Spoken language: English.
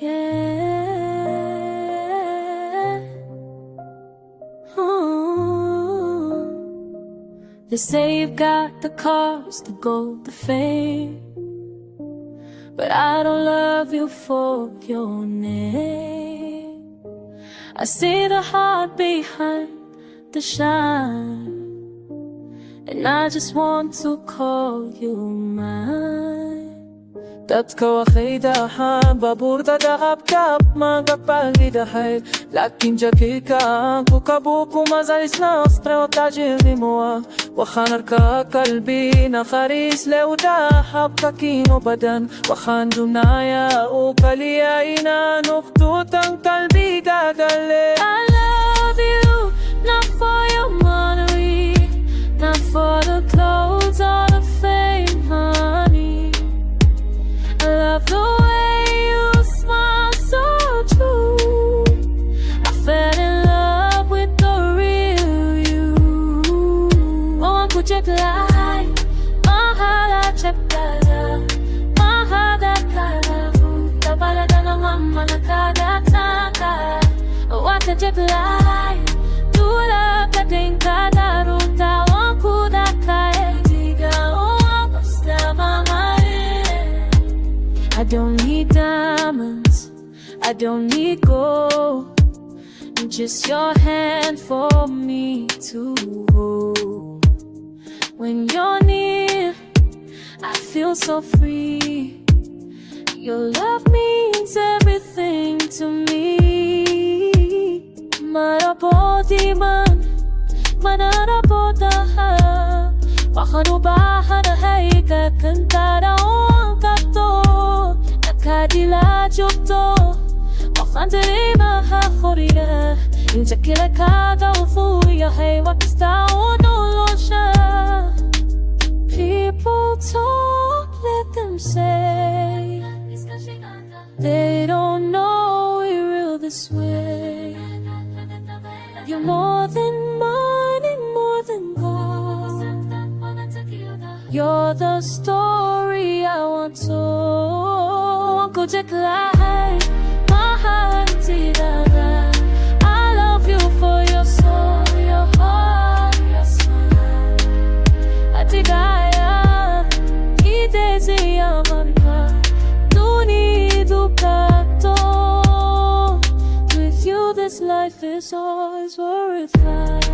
yeah. Ooh. They say you've got the cars, the gold, the fame, but I don't love you for your name. I see the heart behind the shine, and I just want to call you mine. Codka waxaad baburda daqabkab magapalgidahay, lakin Jacayl kukabuku mazalisna ospreotajilimoa. Waxaan arkaa qalbi naxariis leh u dahabkakin o badan. Waxaan dunaya o kaliya inaan uqtutan qalbigaaga leh. I love you, not for your money, not for the clothes or the fame, honey. I love the way you smile so true. I fell in love with the real you. Oh, Jacayl, Maaha, Lacagtaada, Maaha, Tabalaga ng mama nakadaknaka. Waxaad Jacayl, tulad ka din kadarutawan ko dakay. Di ka basta mamahalin. I don't need diamonds, I don't need gold, just your hand for me to hold. When you're near, I feel so free. Your love means everything to me. Marabot di man, manarabot aha. Makanubahan na hay kakantara o ang kato. Nakadiladyok to, makandari mahakuriya. Jacayl kagawfuya hay wakista unulo siya. People talk, let them say. They don't know we're real this way. You're more than money, more than gold. You're the story I want told. Uncle Jacayl, Maaha, I love you for your soul, your heart, your smile. Atigaya, idezi amarka, tunidu kato. With you this life is always worthwhile.